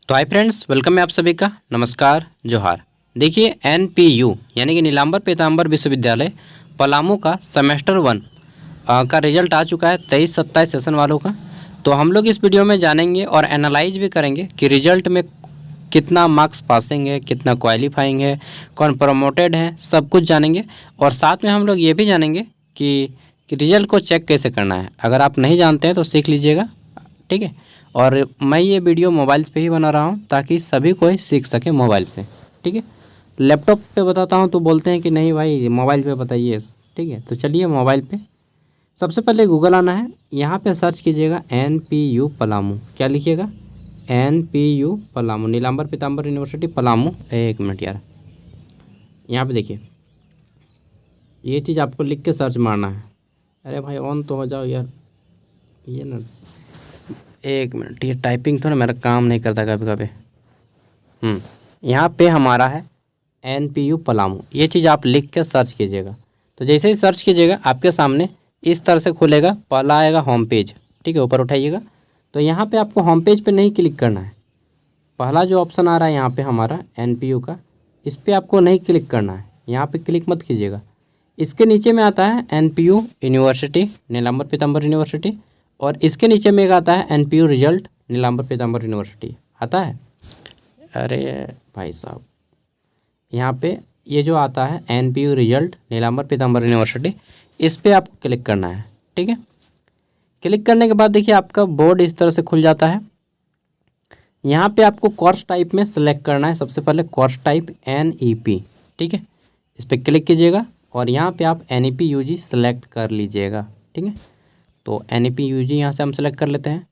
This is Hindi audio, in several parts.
तो हाय फ्रेंड्स, वेलकम है आप सभी का। नमस्कार, जोहार। देखिए एनपीयू यानी कि नीलांबर पीताम्बर विश्वविद्यालय पलामू का सेमेस्टर 1 का रिजल्ट आ चुका है 23-27 सेशन वालों का। तो हम लोग इस वीडियो में जानेंगे और एनालाइज भी करेंगे कि रिजल्ट में कितना मार्क्स पासिंग है, कितना क्वालिफाइंग है, कौन प्रमोटेड है, सब कुछ जानेंगे। और साथ में हम लोग ये भी जानेंगे कि रिजल्ट को चेक कैसे करना है। अगर आप नहीं जानते हैं तो सीख लीजिएगा, ठीक है। और मैं ये वीडियो मोबाइल पे ही बना रहा हूँ ताकि सभी कोई सीख सके मोबाइल से, ठीक है। लैपटॉप पे बताता हूँ तो बोलते हैं कि नहीं भाई मोबाइल पे बताइए, ठीक है। तो चलिए मोबाइल पे सबसे पहले गूगल आना है। यहाँ पे सर्च कीजिएगा एनपीयू पलामू। क्या लिखिएगा? एनपीयू पलामू, नीलांबर पीताम्बर यूनिवर्सिटी पलामू। एक मिनट यार, यहाँ पे देखिए, ये चीज़ आपको लिख के सर्च मारना है। अरे भाई ऑन तो हो जाओ यार, ये ना, एक मिनट, ये टाइपिंग थोड़ा मेरा काम नहीं करता कभी कभी। यहाँ पे हमारा है एनपीयू पलामू, ये चीज़ आप लिख के सर्च कीजिएगा। तो जैसे ही सर्च कीजिएगा आपके सामने इस तरह से खुलेगा। पहला आएगा होम पेज, ठीक है, ऊपर उठाइएगा। तो यहाँ पे आपको होम पेज पे नहीं क्लिक करना है। पहला जो ऑप्शन आ रहा है यहाँ पे हमारा एनपीयू का, इस पर आपको नहीं क्लिक करना है, यहाँ पे क्लिक मत कीजिएगा। इसके नीचे में आता है एनपीयू यूनिवर्सिटी, नीलांबर पीताम्बर यूनिवर्सिटी। और इसके नीचे में एक आता है एनपीयू रिजल्ट, नीलांबर पीताम्बर यूनिवर्सिटी आता है। अरे भाई साहब, यहाँ पे ये जो आता है एनपीयू रिजल्ट नीलांबर पीताम्बर यूनिवर्सिटी, इस पर आपको क्लिक करना है, ठीक है। क्लिक करने के बाद देखिए आपका बोर्ड इस तरह से खुल जाता है। यहाँ पे आपको कोर्स टाइप में सेलेक्ट करना है। सबसे पहले कोर्स टाइप NEP, ठीक है, इस पर क्लिक कीजिएगा और यहाँ पे आप NEP UG सेलेक्ट कर लीजिएगा, ठीक है। तो NEP UG यहाँ से हम सेलेक्ट कर लेते हैं।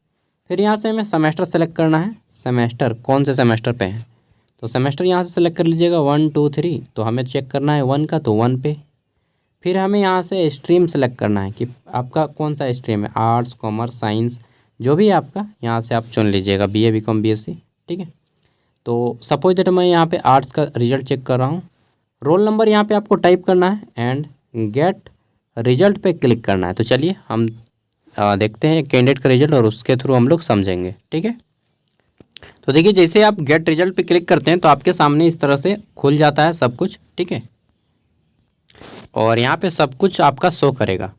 फिर यहाँ से हमें सेमेस्टर सेलेक्ट करना है। सेमेस्टर कौन से सेमेस्टर पे है, तो सेमेस्टर यहाँ से सेलेक्ट कर लीजिएगा 1 2 3। तो हमें चेक करना है 1 का, तो 1 पे। फिर हमें यहाँ से स्ट्रीम सेलेक्ट करना है कि आपका कौन सा स्ट्रीम है, आर्ट्स, कॉमर्स, साइंस, जो भी है आपका, यहाँ से आप चुन लीजिएगा, BA BCom BSc, ठीक है। तो सपोज दैट मैं यहाँ पे आर्ट्स का रिजल्ट चेक कर रहा हूँ। रोल नंबर यहाँ पे आपको टाइप करना है एंड गेट रिजल्ट पे क्लिक करना है। तो चलिए हम देखते हैं कैंडिडेट का रिजल्ट और उसके थ्रू हम लोग समझेंगे, ठीक है। तो देखिए जैसे आप गेट रिजल्ट पे क्लिक करते हैं तो आपके सामने इस तरह से खुल जाता है सब कुछ, ठीक है। और यहाँ पे सब कुछ आपका शो करेगा।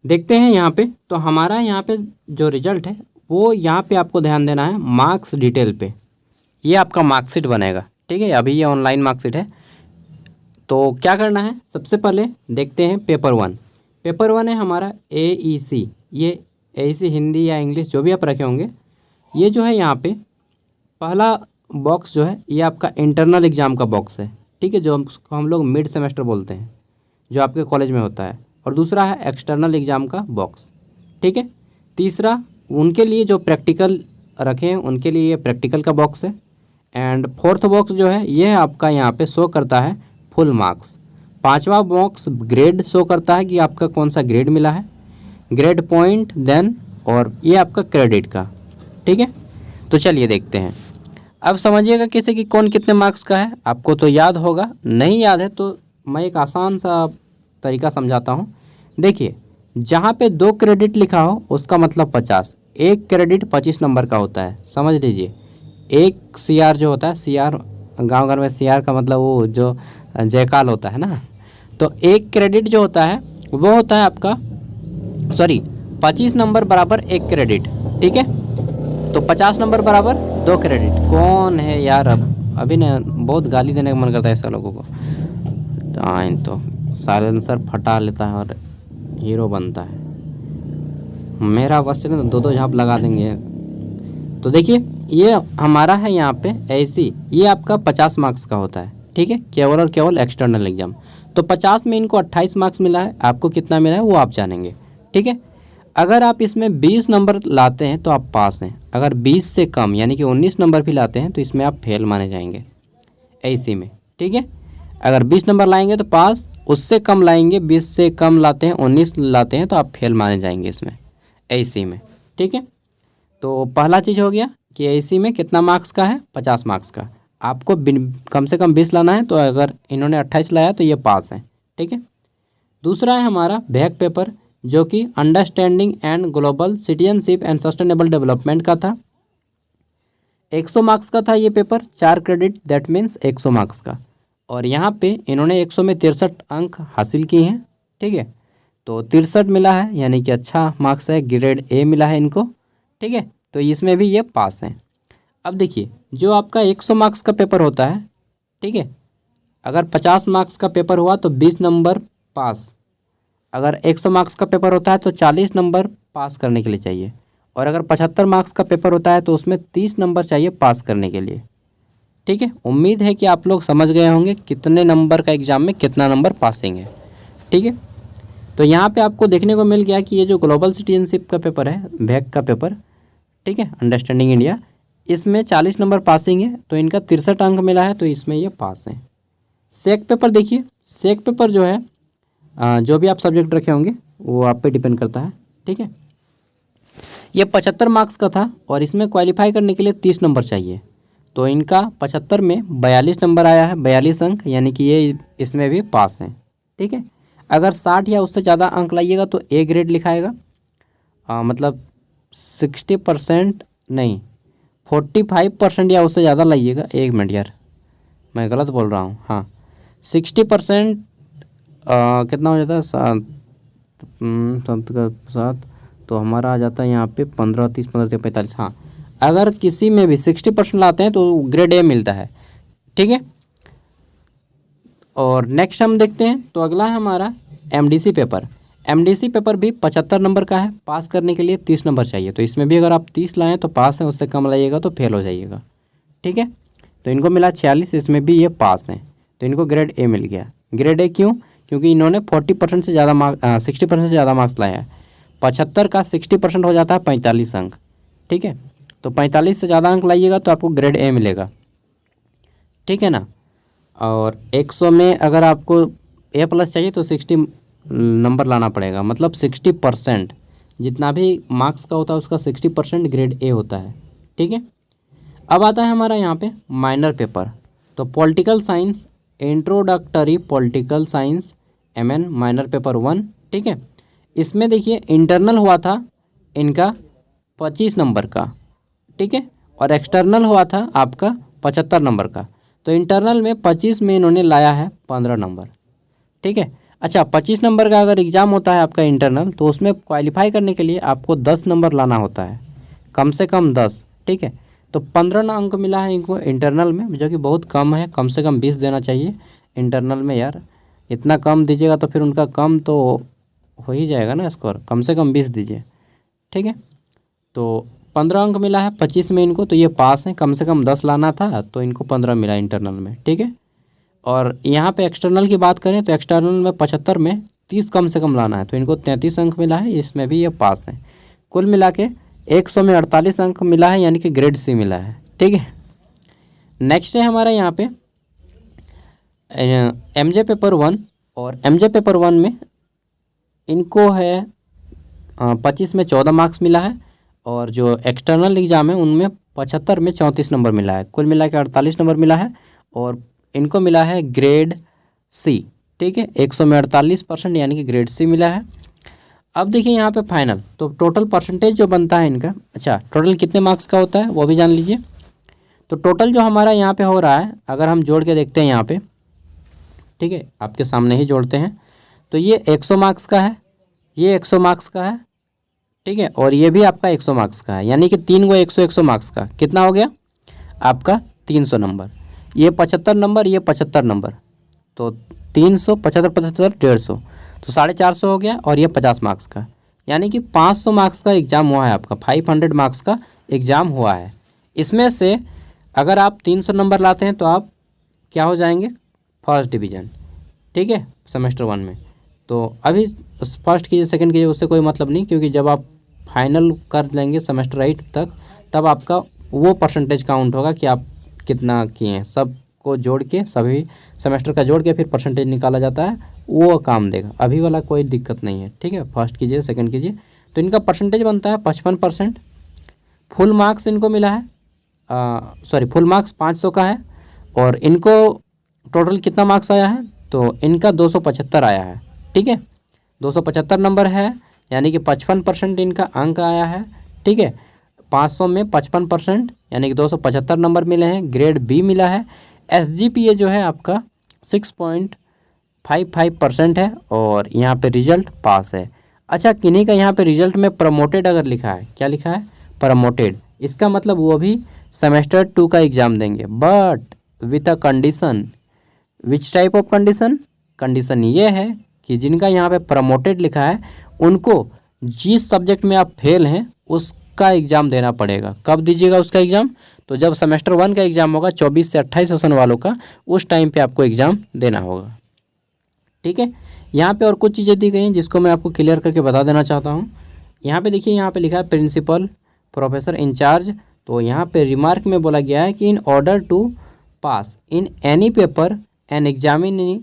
देखते हैं यहाँ पे, तो हमारा यहाँ पे जो रिजल्ट है वो यहाँ पे आपको ध्यान देना है मार्क्स डिटेल पे। ये आपका मार्कशीट बनेगा, ठीक है। अभी ये ऑनलाइन मार्कशीट है। तो क्या करना है, सबसे पहले देखते हैं पेपर 1। पेपर 1 है हमारा AEC। ये AEC हिंदी या इंग्लिश जो भी आप रखे होंगे। ये जो है यहाँ पे पहला बॉक्स जो है ये आपका इंटरनल एग्ज़ाम का बॉक्स है, ठीक है, जो हम लोग मिड सेमेस्टर बोलते हैं, जो आपके कॉलेज में होता है। और दूसरा है एक्सटर्नल एग्ज़ाम का बॉक्स, ठीक है। तीसरा उनके लिए जो प्रैक्टिकल रखे हैं उनके लिए ये प्रैक्टिकल का बॉक्स है। एंड फोर्थ बॉक्स जो है ये आपका यहाँ पे शो करता है फुल मार्क्स। पांचवा बॉक्स ग्रेड शो करता है कि आपका कौन सा ग्रेड मिला है, ग्रेड पॉइंट देन, और ये आपका क्रेडिट का, ठीक है। तो चलिए देखते हैं। अब समझिएगा कैसे कि कौन कितने मार्क्स का है। आपको तो याद होगा, नहीं याद है तो मैं एक आसान सा तरीका समझाता हूँ। देखिए जहाँ पे 2 क्रेडिट लिखा हो उसका मतलब 50, 1 क्रेडिट 25 नंबर का होता है, समझ लीजिए। 1 CR जो होता है, CR गांव घर में CR का मतलब वो जो जयकाल होता है ना। तो 1 क्रेडिट जो होता है वो होता है आपका, सॉरी, 25 नंबर बराबर 1 क्रेडिट, ठीक है। तो 50 नंबर बराबर 2 क्रेडिट। कौन है यार, अब अभी ना बहुत गाली देने का मन करता है ऐसा लोगों को। तो साइलेंसर फटा लेता है और हीरो बनता है। मेरा बस ना 2-2 झाप लगा देंगे। तो देखिए ये हमारा है यहाँ पे ऐसी, ये आपका 50 मार्क्स का होता है, ठीक है, केवल और केवल एक्सटर्नल एग्जाम। तो 50 में इनको 28 मार्क्स मिला है, आपको कितना मिला है वो आप जानेंगे, ठीक है। अगर आप इसमें 20 नंबर लाते हैं तो आप पास हैं। अगर 20 से कम यानी कि 19 नंबर भी लाते हैं तो इसमें आप फेल माने जाएंगे ऐसी में, ठीक है। अगर 20 नंबर लाएंगे तो पास, उससे कम लाएंगे, 20 से कम लाते हैं, 19 लाते हैं तो आप फेल माने जाएंगे इसमें ऐसी में, ठीक है। तो पहला चीज़ हो गया कि ऐसी में कितना मार्क्स का है, 50 मार्क्स का। आपको कम से कम 20 लाना है, तो अगर इन्होंने 28 लाया तो ये पास है, ठीक है। दूसरा है हमारा बैक पेपर, जो कि understanding and global citizenship and sustainable development का था। 100 मार्क्स का था ये paper, 4 credit, that means 100 marks का। और यहाँ पे इन्होंने 100 में 63 अंक हासिल किए हैं, ठीक है। तो 63 मिला है, यानी कि अच्छा मार्क्स है, ग्रेड ए मिला है इनको, ठीक है। तो इसमें भी ये पास हैं। अब देखिए, जो आपका 100 मार्क्स का पेपर होता है, ठीक है, अगर 50 मार्क्स का पेपर हुआ तो 20 नंबर पास। अगर 100 मार्क्स का पेपर होता है तो 40 नंबर पास करने के लिए चाहिए। और अगर 75 मार्क्स का पेपर होता है तो उसमें 30 नंबर चाहिए पास करने के लिए, ठीक है। उम्मीद है कि आप लोग समझ गए होंगे कितने नंबर का एग्ज़ाम में कितना नंबर पासिंग है, ठीक है। तो यहाँ पे आपको देखने को मिल गया कि ये जो ग्लोबल सिटीजनशिप का पेपर है, वैक का पेपर, ठीक है, अंडरस्टैंडिंग इंडिया, इसमें 40 नंबर पासिंग है, तो इनका 63 अंक मिला है, तो इसमें ये पास है। सेक पेपर देखिए, सेक पेपर जो है जो भी आप सब्जेक्ट रखे होंगे वो आप पे डिपेंड करता है, ठीक है। ये 75 मार्क्स का था और इसमें क्वालिफाई करने के लिए 30 नंबर चाहिए। तो इनका 75 में 42 नंबर आया है, 42 अंक, यानी कि ये इसमें भी पास हैं, ठीक है। अगर 60 या उससे ज़्यादा अंक लाइएगा तो ए ग्रेड लिखाएगा, मतलब 60% नहीं, 45% या उससे ज़्यादा लाइएगा। एक मिनट यार, मैं गलत बोल रहा हूँ, हाँ 60% कितना हो जाता है, 7 का 7, तो हमारा आ जाता है यहाँ पे 15, 30, 15, 45, हाँ। अगर किसी में भी 60% लाते हैं तो ग्रेड ए मिलता है, ठीक है। और नेक्स्ट हम देखते हैं, तो अगला है हमारा एमडीसी पेपर। एमडीसी पेपर भी 75 नंबर का है, पास करने के लिए 30 नंबर चाहिए। तो इसमें भी अगर आप 30 लाएँ तो पास है, उससे कम लाइएगा तो फेल हो जाइएगा, ठीक है। तो इनको मिला 46, इसमें भी ये पास हैं, तो इनको ग्रेड ए मिल गया। ग्रेड ए क्यों? क्योंकि इन्होंने 40% से ज़्यादा मार्क्स 60% से ज़्यादा मार्क्स लाया है। 75 का 60% हो जाता है 45 अंक, ठीक है। तो 45 से ज़्यादा अंक लाइएगा तो आपको ग्रेड ए मिलेगा, ठीक है ना। और 100 में अगर आपको ए प्लस चाहिए तो 60 नंबर लाना पड़ेगा, मतलब 60%, जितना भी मार्क्स का होता है उसका 60% ग्रेड ए होता है, ठीक है। अब आता है हमारा यहाँ पे माइनर पेपर। तो political science, introductory political science MN minor paper 1, ठीक है। इसमें देखिए इंटरनल हुआ था इनका 25 नंबर का, ठीक है, और एक्सटर्नल हुआ था आपका 75 नंबर का। तो इंटरनल में 25 में इन्होंने लाया है 15 नंबर, ठीक है। अच्छा, 25 नंबर का अगर एग्ज़ाम होता है आपका इंटरनल, तो उसमें क्वालिफाई करने के लिए आपको 10 नंबर लाना होता है, कम से कम 10, ठीक है। तो 15 अंक मिला है इनको इंटरनल में, जो कि बहुत कम है, कम से कम 20 देना चाहिए इंटरनल में यार। इतना कम दीजिएगा तो फिर उनका कम तो हो ही जाएगा ना स्कोर, कम से कम 20 दीजिए, ठीक है। तो 15 अंक मिला है 25 में इनको, तो ये पास हैं। कम से कम 10 लाना था तो इनको 15 मिला इंटरनल में, ठीक है। और यहाँ पे एक्सटर्नल की बात करें तो एक्सटर्नल में 75 में 30 कम से कम लाना है, तो इनको 33 अंक मिला है, इसमें भी ये पास हैं। कुल मिला के 100 में 48 अंक मिला है, यानी कि ग्रेड सी मिला है, ठीक है। नेक्स्ट है हमारा यहाँ पे MJ पेपर 1, और MJ पेपर 1 में इनको है 25 में 14 मार्क्स मिला है, और जो एक्सटर्नल एग्ज़ाम है उनमें 75 में 34 नंबर मिला है, कुल मिला के 48 नंबर मिला है, और इनको मिला है ग्रेड सी, ठीक है। 100 में 48%, यानी कि ग्रेड सी मिला है। अब देखिए यहाँ पे फाइनल, तो टोटल परसेंटेज जो बनता है इनका, अच्छा टोटल कितने मार्क्स का होता है वो भी जान लीजिए। तो टोटल जो हमारा यहाँ पे हो रहा है, अगर हम जोड़ के देखते हैं यहाँ पे, ठीक है, आपके सामने ही जोड़ते हैं, तो ये 100 मार्क्स का है, ये 100 मार्क्स का है, ठीक है, और ये भी आपका 100 मार्क्स का है, यानी कि 3 को 100 मार्क्स का कितना हो गया आपका 300 नंबर। ये 75 नंबर, ये 75 नंबर, तो 300, 75, 75, 150, तो 450 हो गया, और ये 50 मार्क्स का, यानी कि 500 मार्क्स का एग्ज़ाम हुआ है आपका, 500 मार्क्स का एग्ज़ाम हुआ है। इसमें से अगर आप 300 नंबर लाते हैं तो आप क्या हो जाएंगे, फर्स्ट डिवीज़न, ठीक है, सेमेस्टर 1 में। तो अभी फर्स्ट कीजिए, सेकंड कीजिए, उससे कोई मतलब नहीं, क्योंकि जब आप फाइनल कर लेंगे सेमेस्टर 8 तक, तब आपका वो परसेंटेज काउंट होगा कि आप कितना किए हैं। सबको जोड़ के, सभी सेमेस्टर का जोड़ के फिर परसेंटेज निकाला जाता है, वो काम देगा। अभी वाला कोई दिक्कत नहीं है, ठीक है। फर्स्ट कीजिए, सेकंड कीजिए, तो इनका परसेंटेज बनता है 55%। फुल मार्क्स इनको मिला है, फुल मार्क्स 500 का है, और इनको टोटल कितना मार्क्स आया है, तो इनका 275 आया है, ठीक है, 275 नंबर है, यानी कि 55% इनका अंक आया है, ठीक है। 500 में 55% यानी कि 275 नंबर मिले हैं। ग्रेड बी मिला है। SGPA जो है आपका 6.55% है और यहाँ पे रिजल्ट पास है। अच्छा, किन्हीं का यहाँ पे रिजल्ट में प्रमोटेड अगर लिखा है, क्या लिखा है? प्रमोटेड। इसका मतलब वो भी सेमेस्टर 2 का एग्ज़ाम देंगे, but with a condition. Which type of condition? Condition ये है कि जिनका यहाँ पे प्रमोटेड लिखा है उनको जिस सब्जेक्ट में आप फेल हैं उसका एग्ज़ाम देना पड़ेगा। कब दीजिएगा उसका एग्ज़ाम? तो जब सेमेस्टर 1 का एग्ज़ाम होगा 24 से 28 सेशन वालों का, उस टाइम पे आपको एग्ज़ाम देना होगा। ठीक है, यहाँ पे और कुछ चीज़ें दी गई हैं जिसको मैं आपको क्लियर करके बता देना चाहता हूँ। यहाँ पे देखिए, यहाँ पे लिखा है प्रिंसिपल प्रोफेसर इंचार्ज। तो यहाँ पे रिमार्क में बोला गया है कि in order to pass in any paper an examinee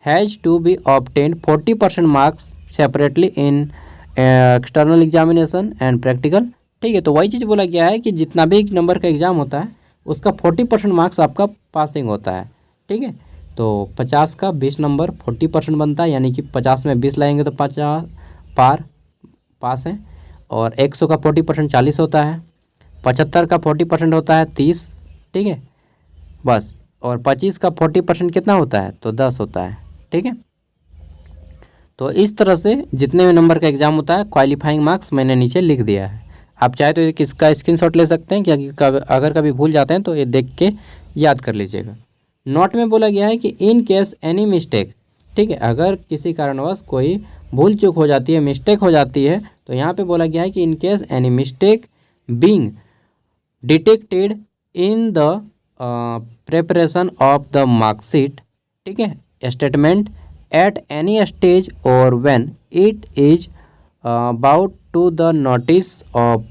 has to be obtained 40% marks separately in external examination and practical. ठीक है, तो वही चीज़ बोला गया है कि जितना भी नंबर का एग्ज़ाम होता है उसका 40% मार्क्स आपका पासिंग होता है। ठीक है, तो 50 का 20 नंबर 40% बनता है, यानी कि 50 में 20 लाएंगे तो 50 पास है। और 100 का 40% 40 होता है। 75 का 40% होता है 30। ठीक है, बस। और 25 का 40% कितना होता है? तो 10 होता है। ठीक है, तो इस तरह से जितने भी नंबर का एग्ज़ाम होता है क्वालिफाइंग मार्क्स मैंने नीचे लिख दिया है। आप चाहे तो इसका स्क्रीनशॉट ले सकते हैं, क्योंकि अगर कभी भूल जाते हैं तो ये देख के याद कर लीजिएगा। नोट में बोला गया है कि इन केस एनी मिस्टेक। ठीक है, अगर किसी कारणवश कोई भूल चूक हो जाती है, मिस्टेक हो जाती है, तो यहाँ पे बोला गया है कि in case any mistake being detected in the preparation of the marksheet. ठीक है, statement at any stage or when it is about to the notice of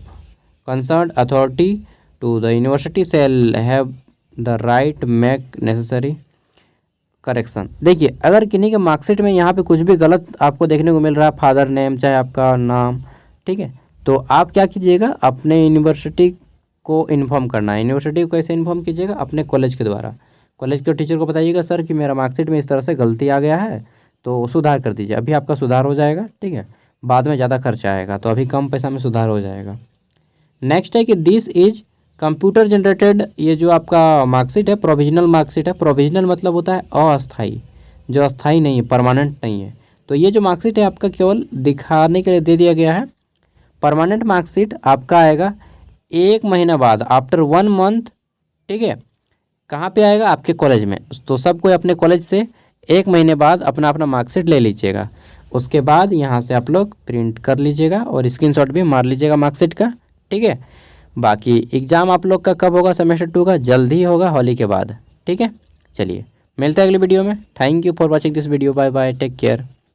concerned authority to the university shall have the right make necessary correction। देखिए, अगर किन्हीं के मार्कशीट में यहाँ पे कुछ भी गलत आपको देखने को मिल रहा है, फादर नेम चाहे आपका नाम, ठीक है, तो आप क्या कीजिएगा, अपने यूनिवर्सिटी को इन्फॉर्म करना है। यूनिवर्सिटी को कैसे इन्फॉर्म कीजिएगा? अपने कॉलेज के द्वारा। कॉलेज के टीचर को बताइएगा सर कि मेरा मार्कशीट में इस तरह से गलती आ गया है, तो सुधार कर दीजिए। अभी आपका सुधार हो जाएगा। ठीक है, बाद में ज़्यादा खर्चा आएगा, तो अभी कम पैसा में सुधार हो जाएगा। नेक्स्ट है कि दिस इज कंप्यूटर जनरेटेड। ये जो आपका मार्कशीट है प्रोविजनल मार्कशीट है। प्रोविजनल मतलब होता है अस्थाई, जो अस्थाई नहीं है, परमानेंट नहीं है। तो ये जो मार्कशीट है आपका केवल दिखाने के लिए दे दिया गया है। परमानेंट मार्कशीट आपका आएगा 1 महीना बाद, आफ्टर 1 मंथ। ठीक है, कहाँ पे आएगा? आपके कॉलेज में। तो सबको अपने कॉलेज से 1 महीने बाद अपना अपना मार्कशीट ले लीजिएगा। उसके बाद यहाँ से आप लोग प्रिंट कर लीजिएगा और स्क्रीनशॉट भी मार लीजिएगा मार्कशीट का। ठीक है, बाकी एग्ज़ाम आप लोग का कब होगा? सेमेस्टर 2 का जल्द ही होगा, होली के बाद। ठीक है, चलिए मिलते हैं अगली वीडियो में। Thank you for watching this video. Bye bye, take care.